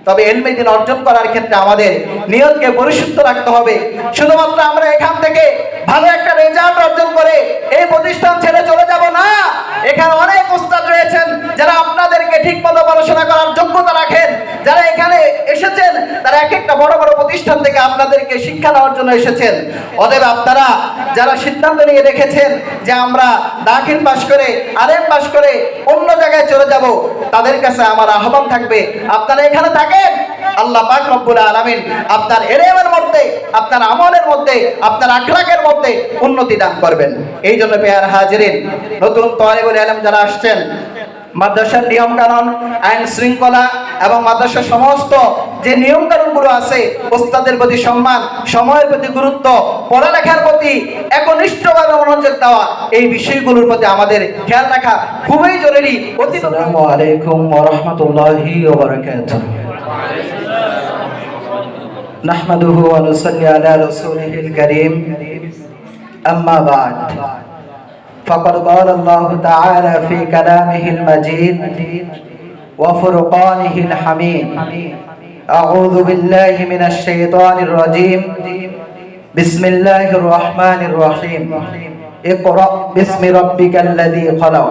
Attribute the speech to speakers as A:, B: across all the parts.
A: তবে ইলমে দ্বীন অর্জন করার ক্ষেত্রে আমাদের নিয়তকে পরিশুদ্ধ রাখতে হবে। শুধুমাত্র আমরা এখান থেকে ভালো একটা রেজাল্ট অর্জন করে এই প্রতিষ্ঠান ছেড়ে চলে যাব না। এখানে অনেক উস্তাদ রয়েছেন যারা আপনাদেরকে ঠিকমতো পড়াশোনা করার যোগ্যতা রাখেন। যারা এখানে এসেছেন তারা এক একটা বড় বড় প্রতিষ্ঠান থেকে আপনাদেরকে শিক্ষা দেওয়ার জন্য এসেছেন। অতএব আপনারা যারা সিদ্ধান্ত নিয়ে রেখেছেন যে আমরা দাখিল পাশ করে আলেম পাশ করে অন্য জায়গায় চলে যাব, তাদের কাছে আমার আহ্বান থাকবে আপনারা এখানে থাকেন। আল্লাহ পাক রব্বুল আলামিন আপনার ইলমের মধ্যে, আপনার আমলের মধ্যে, আপনার আখলাকের মধ্যে উন্নতি দান করবেন। এই জন্য পেয়ারা হাজিরিন, নতুন তালিবুল ইলম যারা আসছেন, মাদ্রাসার নিয়ম কানুন, আইন শৃঙ্খলা এবং মাদ্রাসার সমস্ত যে নিয়ম কানুনগুলো আছে, ওস্তাদের প্রতি সম্মান, সময়ের প্রতি গুরুত্ব, পড়ালেখার প্রতি একনিষ্ঠভাবে মনোযোগ দেওয়া, এই বিষয়গুলোর প্রতি আমাদের খেয়াল রাখা খুবই জরুরি। আসসালামু আলাইকুম ওয়া রাহমাতুল্লাহি ওয়া বারাকাতুহু। নাহমাদুহু ওয়া নুসাল্লি আলা রাসূলিহিল কারীম, আম্মা বা'দ। فقد قال الله تعالى في كلامه المجيد وفرقانه الحميد: أعوذ بالله من الشيطان الرجيم، بسم الله الرحمن الرحيم، اقرأ باسم ربك الذي خلق.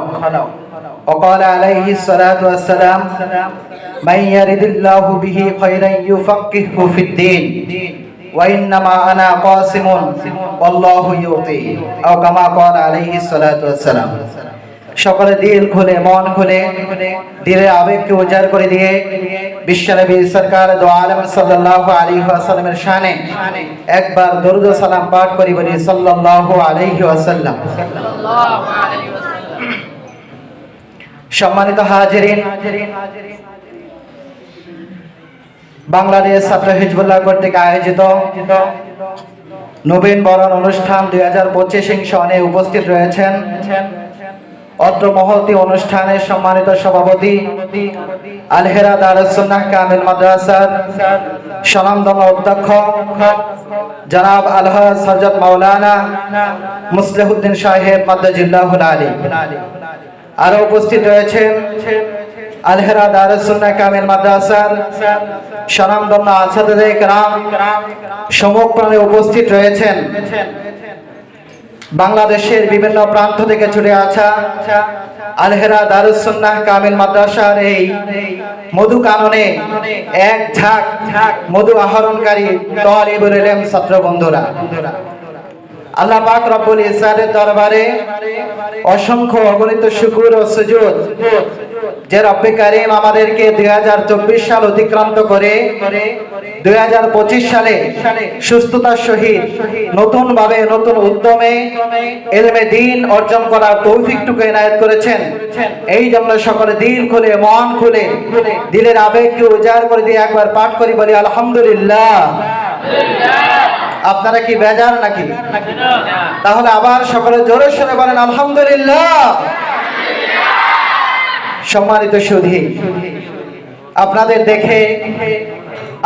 A: وقال عليه الصلاة والسلام: من يرد الله به خيرا يفقهه في الدين وإنما أنا قاسم والله يعطي أو كما قال عليه الصلاة والسلام। সকলে দিল খুলে, মন খুলে, দিলের আবেগকে উজাড় করে দিয়ে বিশ্বনবী সরকার দো আলম সাল্লাল্লাহু আলাইহি ওয়াসাল্লামের শানে একবার দরুদ ও সালাম পাঠ করি, বলি সাল্লাল্লাহু আলাইহি ওয়াসাল্লাম। সম্মানিত হাজিরিন, বাংলাদেশ ছাত্র হিজবুল্লাহ কর্তৃক আয়োজিত নবীন বরণ অনুষ্ঠান 2025 সনে উপস্থিত রয়েছেন অত্র মহতি অনুষ্ঠানের সম্মানিত সভাপতি আল হেরা দারুস সুন্নাহ কামিল মাদ্রাসার স্বনামধন্য অধ্যক্ষ জনাব আলহাজ হযরত মাওলানা মুসলিহুদ্দিন সাহেব মাদ্দাজিল্লাহুল আলী। আরো উপস্থিত রয়েছেন আল হেরা দারুস সুন্নাহ কামিল মাদ্রাসার স্বনামধন্য আসাদে কেরাম, সমপ্রাণে উপস্থিত রয়েছেন বাংলাদেশের বিভিন্ন প্রান্ত থেকে ছুটে আসা আল হেরা দারুস সুন্নাহ কামিল মাদ্রাসার এই মধু কাননে এক ঝাঁক মধু আহরণকারী তালিবুল ইলম ছাত্র বন্ধুরা, আল্লাহ পাক রব্বুল ইজ্জাতের দরবারে অসংখ্য অগণিত শুকর ও সুজুদ যে রব্বে কারীম আমাদেরকে 2024 সাল অতিক্রান্ত করে 2025 সালে সুস্থতার সহিত নতুন ভাবে, নতুন উদ্যমে ইলমে দ্বীন অর্জন করার তৌফিকটুকু এনায়েত করেছেন। এই জন্য সকলে দিল খুলে, মন খুলে, দিলের আবেগকে উজাড় করে দিয়ে একবার পাঠ করি, বলি আলহামদুলিল্লাহ। আপনারা কি বেজার নাকি? তাহলে আবার সকলে জোরে সোরে বলেন আলহামদুলিল্লাহ। সম্মানিত সুধী, আপনাদের দেখে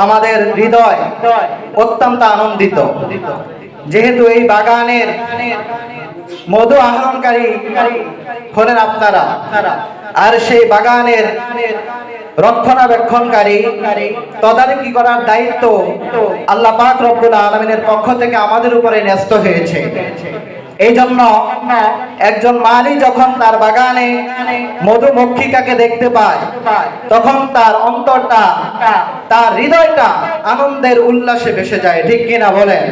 A: আমাদের হৃদয় অত্যন্ত আনন্দিত, যেহেতু এই বাগানের মধু আহরণকারী হলেন আপনারা, আর সেই বাগানের রক্ষণাবেক্ষণকারী, তদারকি করার দায়িত্ব আল্লাহ পাক রব্বুল আলামিনের পক্ষ থেকে আমাদের উপরে ন্যস্ত হয়েছে। এই জন্য একজন মালি যখন তার বাগানে মধুমক্ষিকাকে দেখতে পায়, তখন তার অন্তরটা, তার হৃদয়টা আনন্দের উল্লাসে ভেসে যায়, ঠিক কিনা বলেন?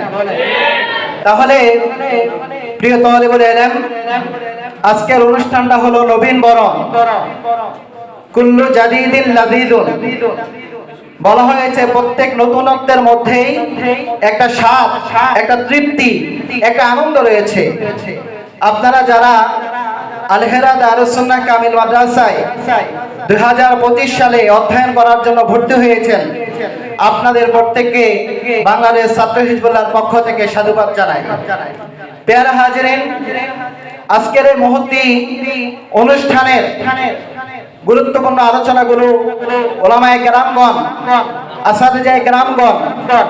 A: তাহলে প্রিয় তালিবুল ইলম, আজকের অনুষ্ঠানটা হলো নবীন বরণ। কুল্লু জাদিদিন লাযীযুন, বলা হয়েছে প্রত্যেক নতুনত্বের মধ্যেই একটা স্বাদ, একটা তৃপ্তি, একটা আনন্দ রয়েছে। আপনারা যারা আল হেরা দারুস সুন্নাহ কামিল মাদ্রাসায় 2025 সালে অধ্যয়ন করার জন্য ভর্তি হয়েছেন, আপনাদের প্রত্যেককে বাংলাদেশ ছাত্র হিজবুল্লাহর পক্ষ থেকে সাধুবাদ জানাই। পেয়ারা হাজিরিন, আজকের এই মহতি অনুষ্ঠানের গুরুত্বপূর্ণ আলোচনাগুলো ওলামায়ে কেরামগণ, আসাতিজায়ে কেরামগণ,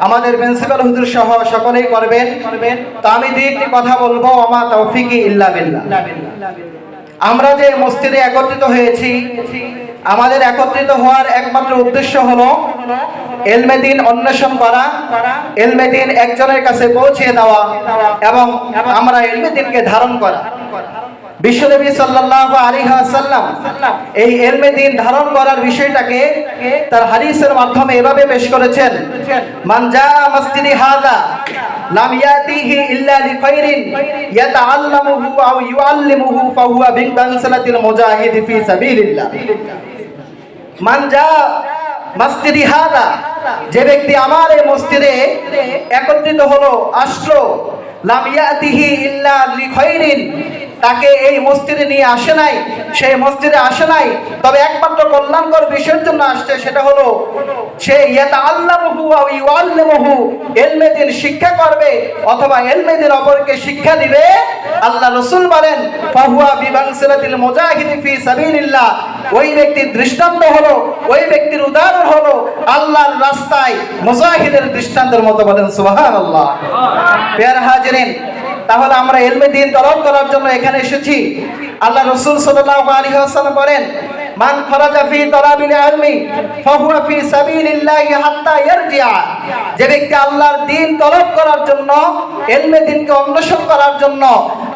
A: আমাদের প্রিন্সিপাল হুজুর সহ সকলেই করবেন। তো আমি দুই একটি কথা বলবো, ওমা তাওফিকি ইল্লা বিল্লাহ। আমরা যে মসজিদে একত্রিত হয়েছি, আমাদের একত্রিত হওয়ার একমাত্র উদ্দেশ্য হলো ইলমে দ্বীন অন্বেষণ করা, ইলমে দ্বীন একজনের কাছে পৌঁছে দেওয়া এবং আমরা ইলমে দ্বীনকে ধারণ করা। বিশ্বনবী সাল্লাল্লাহু আলাইহি ওয়াসাল্লাম এই ইলমে দ্বীন ধারণ করার বিষয়টাকে তার হাদিসের মাধ্যমে এভাবে পেশ করেছেন, মান জা মসজিদি হাযা লাম ইয়াতিহি ইল্লা লিখাইরিন ইয়াতাআল্লামুহু আও ইউআল্লিমুহু ফাহুয়া বিমানসালাতিল মুজাহিদ ফি সাবিলিল্লাহ। মান জা মসজিদি হাযা, যে ব্যক্তি আমার এই মসজিদে একত্রিত হলো, আসলো, লাম ইয়াতিহি ইল্লা লিখাইরিন, তাকে এই মসজিদে নিয়ে আসে নাই, সেই মসজিদে আসে নাই তবে একমাত্র কল্যাণকর বিষয়ের জন্য আসছে, সেটা হলো সে ইয়াতাআল্লামুহু আও ইউআল্লিমুহু, ইলমে দ্বীন শিক্ষা করবে অথবা ইলমে দ্বীন অপরকে শিক্ষা দিবে। আল্লাহ রাসূল বলেন ফাহুয়া বিমানসালাতিল মুজাহিদ ফি সাবিলিল্লাহ, ওই ব্যক্তির দৃষ্টান্ত হলো, ওই ব্যক্তির উদাহরণ হলো আল্লাহর রাস্তায় মুজাহিদের দৃষ্টান্তের মতো। বলেন সুবহানাল্লাহ। প্রিয় হাজিরিন, তাহলে আমরা ইলমে দ্বীন তলব করার জন্য এখানে এসেছি। আল্লাহ রাসূল সাল্লাল্লাহু আলাইহি ওয়াসাল্লাম বলেন মান খরাজা ফি তলাবিল ইলমি ফাহুয়া ফি সাবিলিল্লাহি হাত্তা ইয়ারজিআ, যে ব্যক্তি আল্লাহর দ্বীন তলব করার জন্য, ইলমে দ্বীনকে অন্বেষণ করার জন্য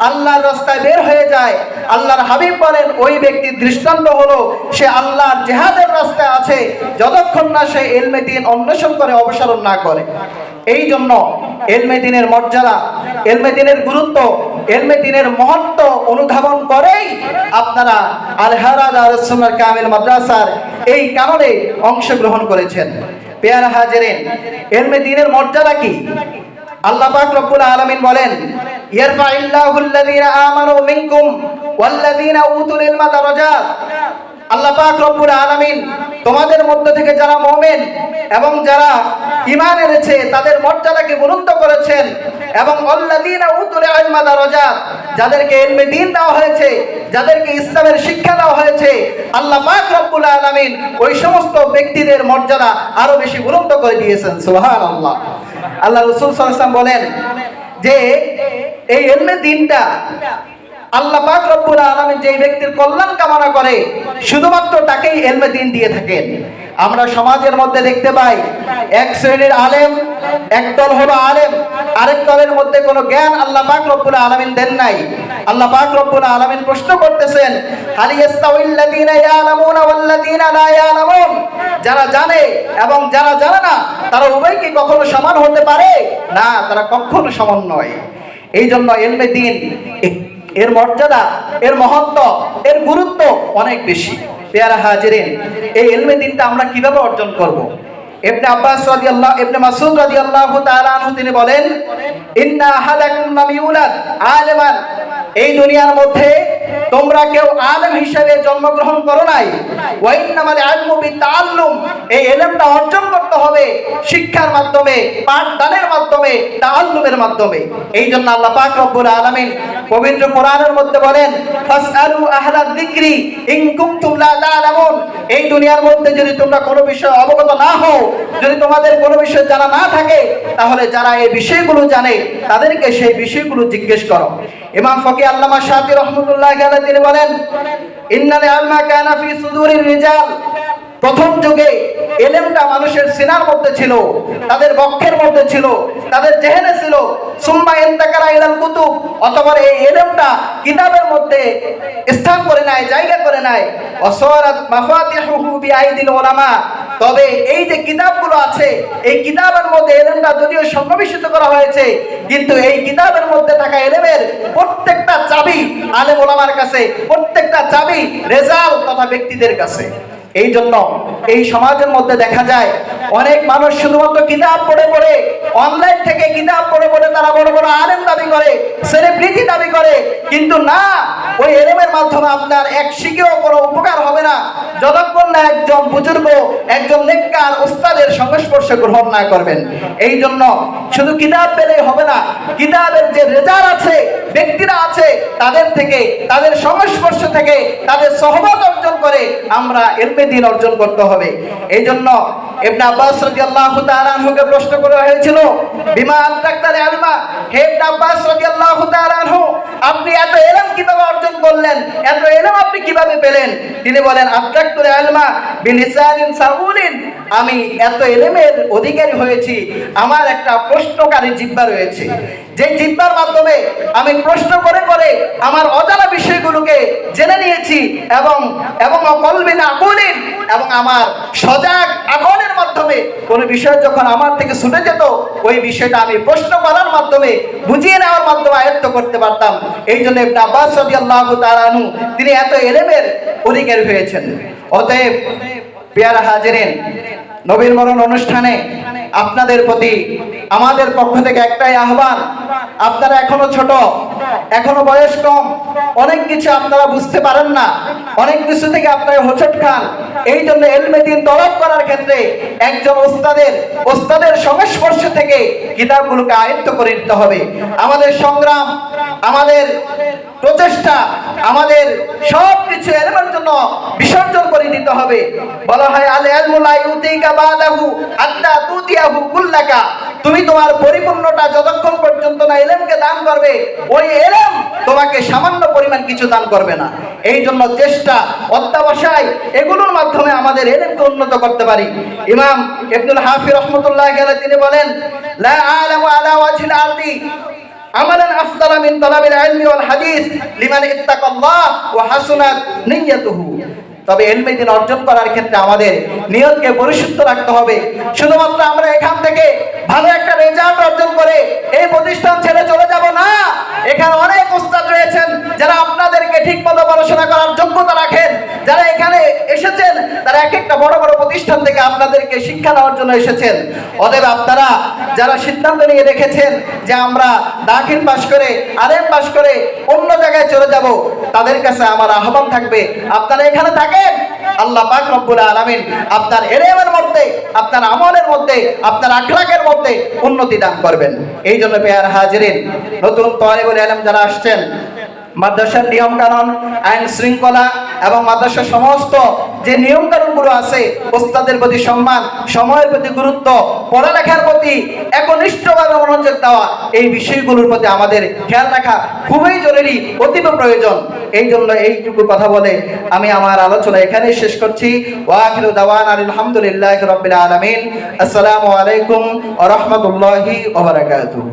A: আল্লাহর রাস্তায় বের হয়ে যায়, আল্লাহর হাবিব বলেন ওই ব্যক্তির দৃষ্টান্ত হলো সে আল্লাহর জিহাদের রাস্তায় আছে যতক্ষণ না সে ইলমে দ্বীন অন্বেষণ করে, অবসরণ না করে। এই জন্য ইলমে দ্বীনের মর্যাদা, ইলমে দ্বীনের গুরুত্ব, ইলমে দ্বীনের মহত্ব অনুধাবন করেই আপনারা আল হারাজ আল সুন্নাহ কামিল মাদ্রাসার এই কারণে অংশগ্রহণ করেছেন। পেয়ারা হাজিরিন, ইলমে দ্বীনের মর্যাদা কি? আল্লাহ পাক রব্বুল আলামিন বলেন ইয়ারফাইল্লাহুল লাযীনা আমানু মিনকুম ওয়াল্লাযীনা উতুল ইলমা দারাজাত। আল্লাহ পাক রব্বুল আলামিন তোমাদের মধ্য থেকে যারা মুমিন এবং যারা ঈমান এনেছে তাদের মর্যাদাকে বুলন্দ করেছেন, এবং আল্লাযীনা উতুল ইলমা দারাজাত, যাদেরকে ইলমে দ্বীন দেওয়া হয়েছে, যাদেরকে ইসলামের শিক্ষা দেওয়া হয়েছে, আল্লাহ পাক রব্বুল আলামিন ওই সমস্ত ব্যক্তিদের মর্যাদা আরো বেশি বুলন্দ করে দিয়েছেন। সুবহানাল্লাহ। আল্লাহ রাসূল সাল্লাল্লাহু আলাইহি ওয়াসাল্লাম বলেন যে এই ইলমে দ্বীনটা আল্লাহ পাক রব্বুল আলামিন যেই ব্যক্তির কল্যাণ কামনা করে শুধুমাত্র তাকেই ইলমে দ্বীন দিয়ে থাকেন। আমরা সমাজের মধ্যে দেখতে পাই এক শ্রেণীর আলেম, এক দল হলো আলেম, আরেক দলের মধ্যে কোনো জ্ঞান আল্লাহ পাক রব্বুল আলামিন দেন নাই। আল্লাহ পাক রব্বুল আলামিন প্রশ্ন করতেছেন হাল ইয়াস্তাউল লাযীনা ইয়ালামুনা ওয়াল লাযীনা লা ইয়ালামুন, যারা জানে এবং যারা জানে না তারা উভয় কি কখনো সমান হতে পারে? না, তারা কখনো সমান নয়। এই জন্য ইলমে দ্বীন এর মর্যাদা, এর মহত্ব, এর গুরুত্ব অনেক বেশি। পেয়ারা হাজিরিন, এই ইলমে দ্বীনটা আমরা কিভাবে অর্জন করব? ইবনে আব্বাস রাদিয়াল্লাহু, ইবনে মাসউদ রাদিয়াল্লাহু তাআলা আনহু তিনি বলেন ইন্না আহাদাকুম লাম ইউলাদ আলিমান, এই দুনিয়ার মধ্যে তোমরা কেউ আলেম হিসেবে জন্মগ্রহণ করো নাই। ওয়া ইন্নামাল ইলমু বিতাআল্লুম, এই ইলমটা অর্জন করতে হবে শিক্ষার মাধ্যমে, পাঠদানের মাধ্যমে, তাআল্লুমের মাধ্যমে। এই জন্য আল্লাহ পাক রব্বুল আলামিন পবিত্র কোরআনের মধ্যে বলেন ফাসআলু আহলায যিকরি ইন কুনতুম লা তা'লামুন, এই দুনিয়ার মধ্যে যদি তোমরা কোনো বিষয় অবগত না হও, যদি তোমাদের কোনো বিষয় জানা না থাকে, তাহলে যারা এই বিষয়গুলো জানে তাদেরকে সেই বিষয়গুলো জিজ্ঞেস করো। ইমাম ফকি আল্লামা শাফি রাহমাতুল্লাহি আলাইহি তিনি বলেন ইন্নাল ইলমা কানা ফি সুদুরির রিজাল, প্রথম যুগে ইলমটা মানুষের সিনার মধ্যে ছিল, তাদের বক্ষের মধ্যে ছিল, তাদের জেহেনে ছিল। সুম্মা ইন্তাকারা ইলাল কুতুব, অথবা এই ইলমটা কিতাবের মধ্যে স্থান করে নেয়, জায়গা করে নেয়। ওয়াসারাত মাফাতিহুহু বিআইদিল উলামা, তবে এই যে কিতাবগুলো আছে এই কিতাবের মধ্যে ইলমটা যদিও সন্নিবেশিত করা হয়েছে, কিন্তু এই কিতাবের মধ্যে থাকা ইলমের প্রত্যেকটা চাবি আলেম ওলামার কাছে, প্রত্যেকটা চাবি রেজাল্ট তথা ব্যক্তিদের কাছে। এই জন্য এই সমাজের মধ্যে দেখা যায় অনেক মানুষ শুধুমাত্র কিতাব পড়ে পড়ে, অনলাইন থেকে কিতাব পড়ে পড়ে তারা বড় বড় আলেম দাবি করে, সেলিব্রিটি দাবি করে, কিন্তু না, ওই ইলমের মাধ্যমে আপনার এক শিখেও কোনো উপকার হবে না যতক্ষণ না একজন বুজুর্গ, একজন নেককার উস্তাদের সংস্পর্শ গ্রহণ না করবেন। এই জন্য শুধু কিতাব পেলেই হবে না, কিতাবের যে রেজাল্ট আছে ব্যক্তিরা আছে তাদের থেকে, তাদের সংস্পর্শ থেকে, তাদের সহবত অর্জন করে আমরা ইলমে দ্বীন অর্জন করতে হবে। এই জন্য ইবনে আব্বাস রাদিয়াল্লাহু তাআলা আনহুকে প্রশ্ন করা হয়েছিল, বিমা আনতাক্তাল ইলমা, হে ইবনে আব্বাস রাদিয়াল্লাহু তাআলা আনহু, আপনি এত ইলম কিভাবে অর্জন করলেন, এত ইলম আপনি কিভাবে পেলেন? তিনি বলেন, আনতাক্তাল ইলমা বিলিসানিন সাউলিন, আমি এত ইলমের অধিকারী হয়েছি, আমার একটা প্রশ্নকারী জিহ্বা রয়েছে, যে জিহ্বার মাধ্যমে আমি প্রশ্ন করে করে আমার অজানা বিষয়গুলোকে জেনে নিয়েছি, এবং এবং কলবিন আকুলিন, এবং আমার সজাগ আকলের মাধ্যমে কোনো বিষয় যখন আমার থেকে ছুটে যেত, ওই বিষয়টা আমি প্রশ্ন করার মাধ্যমে, বুঝিয়ে নেওয়ার মাধ্যমে আয়ত্ত করতে পারতাম। এই জন্য ইবনে আব্বাস রাদিয়াল্লাহু তাআলা আনহু তিনি এত ইলমের অধিকারী হয়েছেন। অতএব পেয়ারা হাজিরিন, নবীর মরণ অনুষ্ঠানে আপনাদের প্রতি আমাদের পক্ষ থেকে একটাই আহ্বান, আপনারা এখনো ছোট, এখনো বয়স কম, অনেক কিছু আপনারা বুঝতে পারেন না, অনেক কিছু থেকে আপনারা হোঁচট খান। এই জন্য ইলমে দ্বীন তলব করার ক্ষেত্রে একজন ওস্তাদের সংস্পর্শ থেকে কিতাবগুলোকে আয়ত্ত করে নিতে হবে। আমাদের সংগ্রাম, আমাদের প্রচেষ্টা, আমাদের সব কিছু ইলমের জন্য বিসর্জন করে দিতে হবে। বলা হয়, আল ইলমু লা ইউতিকা বাদাহু হাত্তা তুতিয়াহু কুল্লাকা, তুমি তোমার পরিপূর্ণতা যতক্ষণ পর্যন্ত না ইলমকে দান করবে, ওই ইলম তোমাকে সামান্য পরিমাণ কিছু দান করবে না। এই জন্য চেষ্টা, অধ্যবসায়, এগুলোর মাধ্যমে আমাদের ইলমকে উন্নত করতে পারি। ইমাম ইবনুল হাফি রাহমাতুল্লাহি আলাইহি তিনি বলেন, লা আলামু আলা ওয়াজহিল আরদি আমালান আফদালা মিন তালাবিল ইলমি ওয়াল হাদিস লিমান ইত্তাকাল্লাহ ওয়া হাসুনাত নিয়্যাতুহু। তবে ইলমে দ্বীন অর্জন করার ক্ষেত্রে আমাদের নিয়তকে পরিশুদ্ধ রাখতে হবে। শুধুমাত্র আমরা এখান থেকে ভালো একটা রেজাল্ট অর্জন করে এই প্রতিষ্ঠান ছেড়ে চলে যাব না। এখানে অনেক উস্তাদ রয়েছেন যারা আপনাদেরকে ঠিকমতো পড়াশোনা করার যোগ্যতা রাখেন, যারা এখানে এসেছেন তারা এক একটা বড় বড় প্রতিষ্ঠান থেকে আপনাদেরকে শিক্ষা দেওয়ার জন্য এসেছেন। অতএব আপনারা যারা সিদ্ধান্ত নিয়ে রেখেছেন যে আমরা দাখিল পাশ করে, আলেম পাশ করে অন্য জায়গায় চলে যাব, তাদের কাছে আমার আহ্বান থাকবে, আপনারা এখানে থাকেন, আল্লাহ পাক রব্বুল আলামিন আপনার ইলমের মধ্যে, আপনার আমলের মধ্যে, আপনার আখলাকের মধ্যে উন্নতি দান করবেন। এই জন্য পেয়ার হাজিরিন, নতুন তালিবুল ইলম যারা আসছেন, মাদ্রাসার নিয়ম কানুন, আইন শৃঙ্খলা এবং মাদ্রাসার সমস্ত যে নিয়ম কানুনগুলো আছে, ওস্তাদের প্রতি সম্মান, সময়ের প্রতি গুরুত্ব, পড়ালেখার প্রতি একনিষ্ঠভাবে মনোযোগ দেওয়া, এই বিষয়গুলোর প্রতি আমাদের খেয়াল রাখা খুবই জরুরি, অতীব প্রয়োজন। এই জন্য এইটুকু কথা বলে আমি আমার আলোচনা এখানেই শেষ করছি। ওয়া আখিরু দাওয়ানা আলহামদুলিল্লাহি রাব্বিল আলামিন। আসসালামু আলাইকুম ওয়া রাহমাতুল্লাহি ওয়া বারাকাতুহু।